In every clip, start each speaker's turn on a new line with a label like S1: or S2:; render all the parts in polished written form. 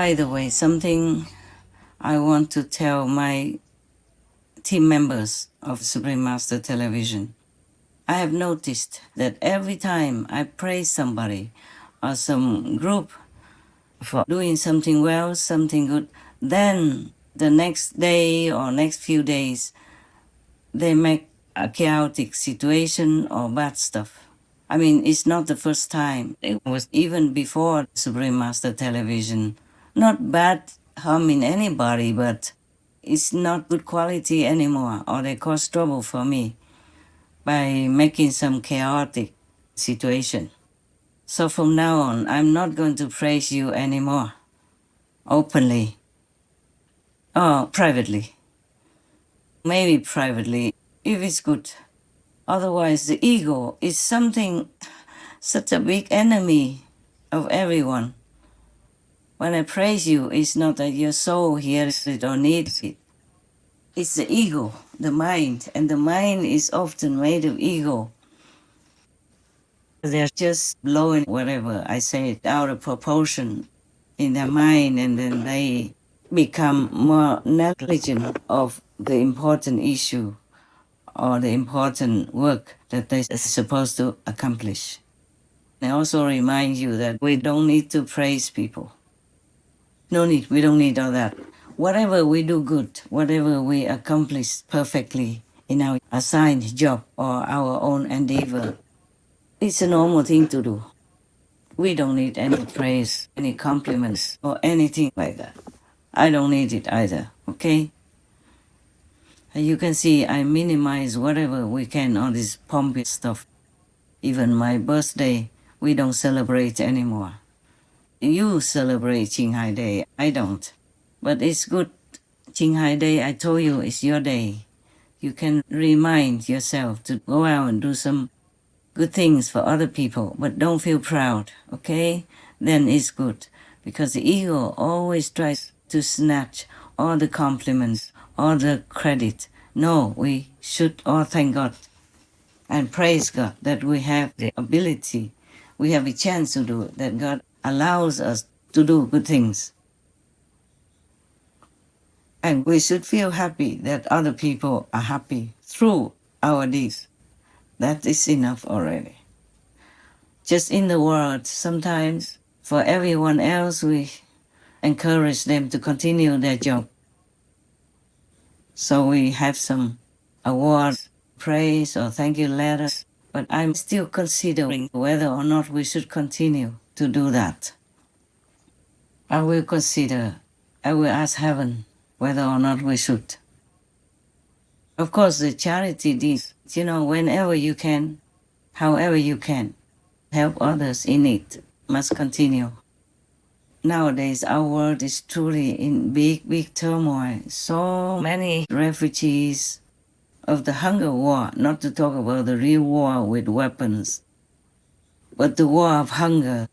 S1: By the way, something I want to tell my team members of Supreme Master Television. I have noticed that every time I praise somebody or some group for doing something well, something good, then the next day or next few days, they make a chaotic situation or bad stuff. I mean, it's not the first time. It was even before Supreme Master Television. Not bad harming anybody, but it's not good quality anymore, or they cause trouble for me by making some chaotic situation. So from now on, I'm not going to praise you anymore, openly or privately. Maybe privately, if it's good. Otherwise, the ego is something, such a big enemy of everyone. When I praise you, it's not that your soul hears it or needs it. It's the ego, the mind, and the mind is often made of ego. They're just blowing whatever I say out of proportion in their mind, and then they become more negligent of the important issue or the important work that they're supposed to accomplish. I also remind you that we don't need to praise people. No need, we don't need all that. Whatever we do good, whatever we accomplish perfectly in our assigned job or our own endeavor, it's a normal thing to do. We don't need any praise, any compliments, or anything like that. I don't need it either, okay? And you can see I minimize whatever we can on this pompous stuff. Even my birthday, we don't celebrate anymore. You celebrate Ching Hai Day, I don't. But it's good. Ching Hai Day, I told you, it's your day. You can remind yourself to go out and do some good things for other people, but don't feel proud, okay? Then it's good. Because the ego always tries to snatch all the compliments, all the credit. No, we should all thank God and praise God that we have the ability, we have a chance to do it, that God allows us to do good things. And we should feel happy that other people are happy through our deeds. That is enough already. Just in the world, sometimes for everyone else, we encourage them to continue their job. So we have some awards, praise, or thank you letters. But I'm still considering whether or not we should continue to do that. I will consider, I will ask heaven whether or not we should. Of course, the charity deeds, whenever you can, however you can, help others in need must continue. Nowadays, our world is truly in big, big turmoil. So many refugees of the hunger war, not to talk about the real war with weapons, but the war of hunger,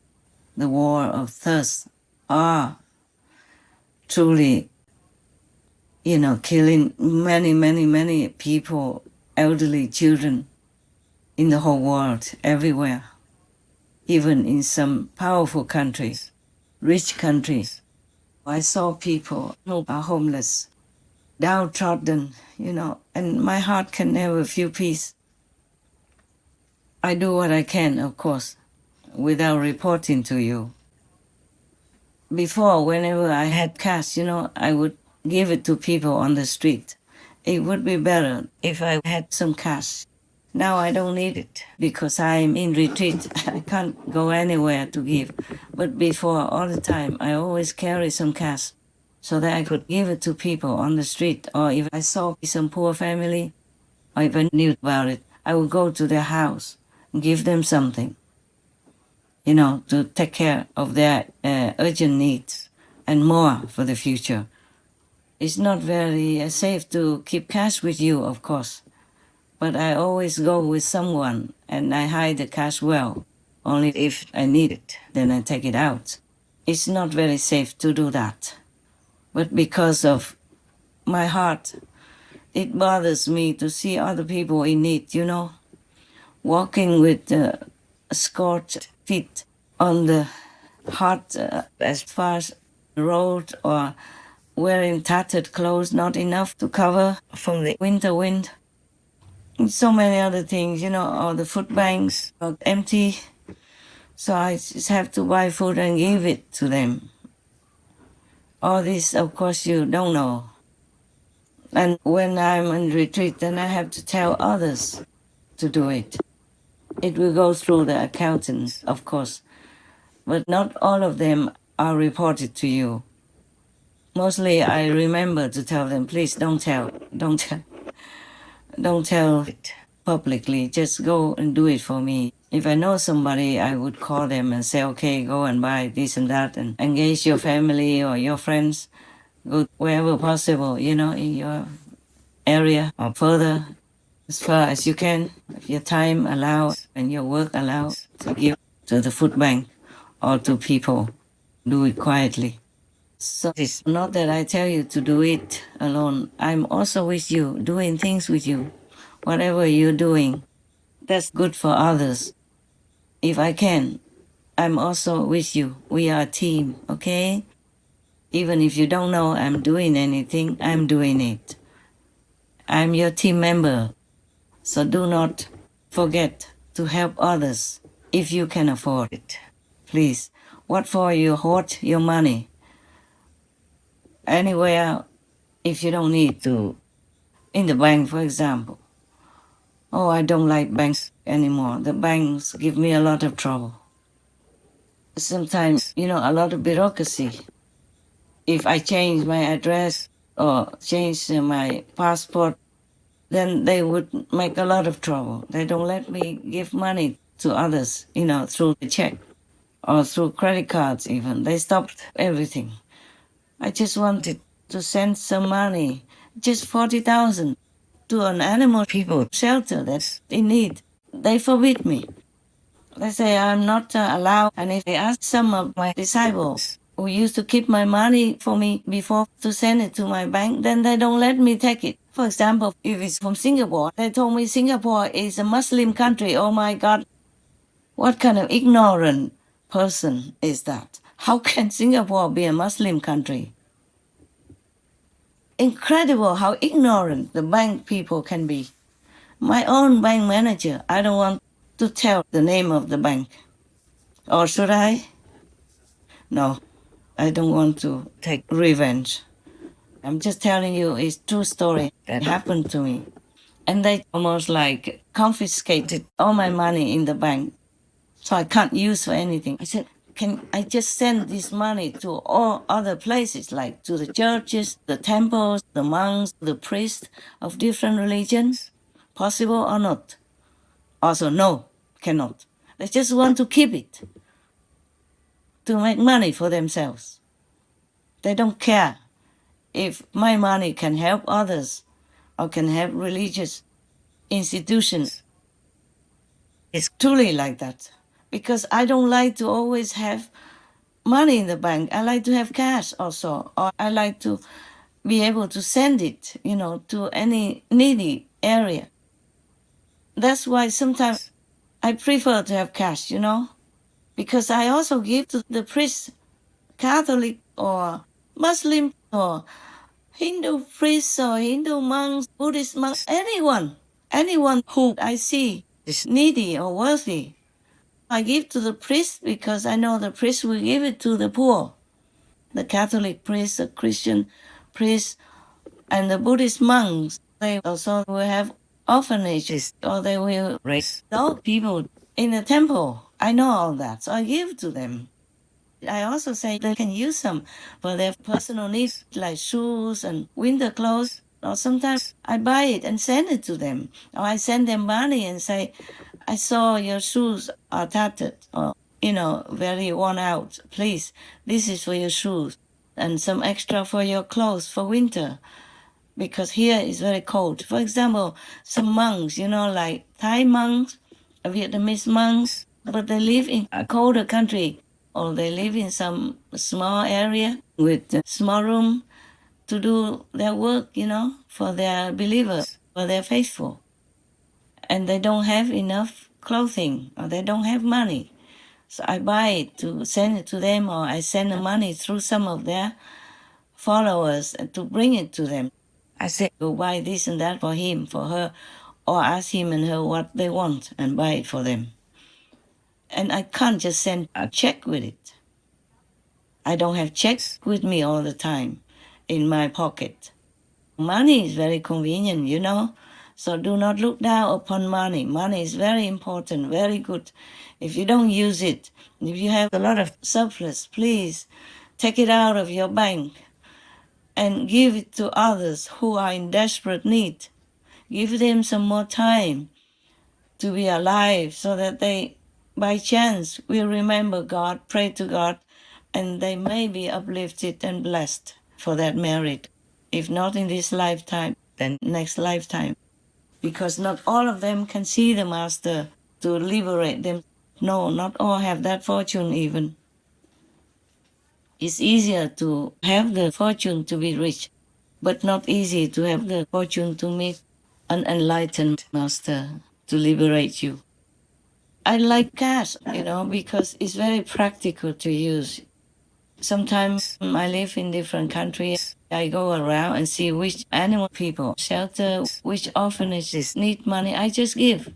S1: the war of thirst, are truly, killing many, many, many people, elderly children in the whole world, everywhere, even in some powerful countries, rich countries. I saw people who are homeless, downtrodden, and my heart can never feel peace. I do what I can, of course, without reporting to you. Before, whenever I had cash, I would give it to people on the street. It would be better if I had some cash. Now I don't need it because I'm in retreat. I can't go anywhere to give. But before, all the time, I always carry some cash so that I could give it to people on the street. Or if I saw some poor family, or if I knew about it, I would go to their house and give them something, to take care of their urgent needs and more for the future. It's not very safe to keep cash with you, of course, but I always go with someone and I hide the cash well. Only if I need it, then I take it out. It's not very safe to do that. But because of my heart, it bothers me to see other people in need, walking with scorched feet on the hot asphalt road or wearing tattered clothes, not enough to cover from the winter wind. And so many other things, or the food banks are empty. So I just have to buy food and give it to them. All this, of course, you don't know. And when I'm in retreat, then I have to tell others to do it. It will go through the accountants, of course, but not all of them are reported to you. Mostly I remember to tell them, please don't tell it publicly. Just go and do it for me. If I know somebody, I would call them and say, okay, go and buy this and that and engage your family or your friends. Go wherever possible, in your area or further as far as you can, if your time allows and your work allows, to give to the food bank or to people. Do it quietly. So it's not that I tell you to do it alone. I'm also with you, doing things with you. Whatever you're doing, that's good for others. If I can, I'm also with you. We are a team, okay? Even if you don't know I'm doing anything, I'm doing it. I'm your team member. So do not forget to help others if you can afford it. Please. What for you hoard your money? Anywhere if you don't need to. In the bank, for example. Oh, I don't like banks anymore. The banks give me a lot of trouble. Sometimes, a lot of bureaucracy. If I change my address or change my passport, then they would make a lot of trouble. They don't let me give money to others, through the check or through credit cards even. They stopped everything. I just wanted to send some money, just 40,000, to an animal people shelter that's in need. They forbid me. They say I'm not allowed. And if they ask some of my disciples who used to keep my money for me before to send it to my bank, then they don't let me take it. For example, if it's from Singapore, they told me Singapore is a Muslim country. Oh my God, what kind of ignorant person is that? How can Singapore be a Muslim country? Incredible how ignorant the bank people can be. My own bank manager, I don't want to tell the name of the bank. Or should I? No, I don't want to take revenge. I'm just telling you it's true story that happened to me. And they almost like confiscated all my money in the bank. So I can't use for anything. I said, can I just send this money to all other places, like to the churches, the temples, the monks, the priests of different religions? Possible or not? Also, no, cannot. They just want to keep it to make money for themselves. They don't care if my money can help others or can help religious institutions. It's truly like that. Because I don't like to always have money in the bank. I like to have cash also. Or I like to be able to send it, to any needy area. That's why sometimes I prefer to have cash, because I also give to the priest, Catholic or Muslim or Hindu priests or Hindu monks, Buddhist monks, anyone who I see is needy or worthy. I give to the priest because I know the priest will give it to the poor. The Catholic priest, the Christian priest, and the Buddhist monks, they also will have orphanages or they will raise old people in the temple. I know all that, so I give to them. I also say they can use some for their personal needs, like shoes and winter clothes. Or sometimes I buy it and send it to them. Or I send them money and say, I saw your shoes are tattered or, very worn out. Please, this is for your shoes. And some extra for your clothes for winter. Because here is very cold. For example, some monks, like Thai monks, Vietnamese monks, but they live in a colder country or they live in some small area with a small room to do their work, for their believers, for their faithful. And they don't have enough clothing or they don't have money. So I buy it to send it to them, or I send the money through some of their followers to bring it to them. I say, go buy this and that for him, for her, or ask him and her what they want and buy it for them. And I can't just send a check with it. I don't have checks with me all the time in my pocket. Money is very convenient, you know. So do not look down upon money. Money is very important, very good. If you don't use it, if you have a lot of surplus, please take it out of your bank and give it to others who are in desperate need. Give them some more time to be alive so that they, by chance, will remember God, pray to God, and they may be uplifted and blessed for that merit. If not in this lifetime, then next lifetime. Because not all of them can see the Master to liberate them. No, not all have that fortune even. It's easier to have the fortune to be rich, but not easy to have the fortune to meet an enlightened Master to liberate you. I like cash, because it's very practical to use. Sometimes I live in different countries. I go around and see which animal people shelter, which orphanages need money. I just give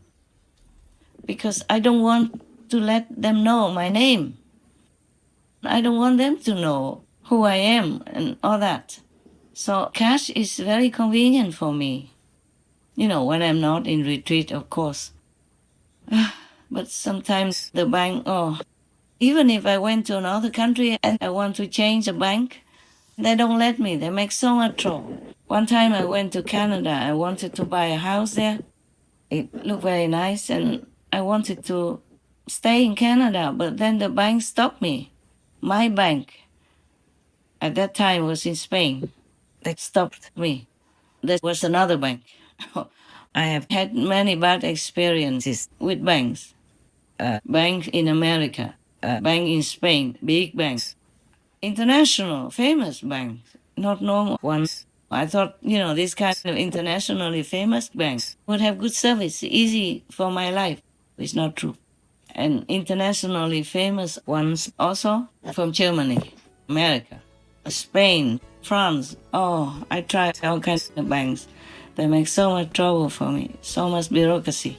S1: because I don't want to let them know my name. I don't want them to know who I am and all that. So cash is very convenient for me. When I'm not in retreat, of course. But sometimes the bank, even if I went to another country and I want to change a bank, they don't let me. They make so much trouble. One time I went to Canada. I wanted to buy a house there. It looked very nice, and I wanted to stay in Canada, but then the bank stopped me. My bank at that time was in Spain. They stopped me. There was another bank. I have had many bad experiences with banks. Bank in America, bank in Spain, big banks, international, famous banks, not normal ones. I thought, these kind of internationally famous banks would have good service, easy for my life. It's not true. And internationally famous ones also from Germany, America, Spain, France. Oh, I tried all kinds of banks. They make so much trouble for me, so much bureaucracy.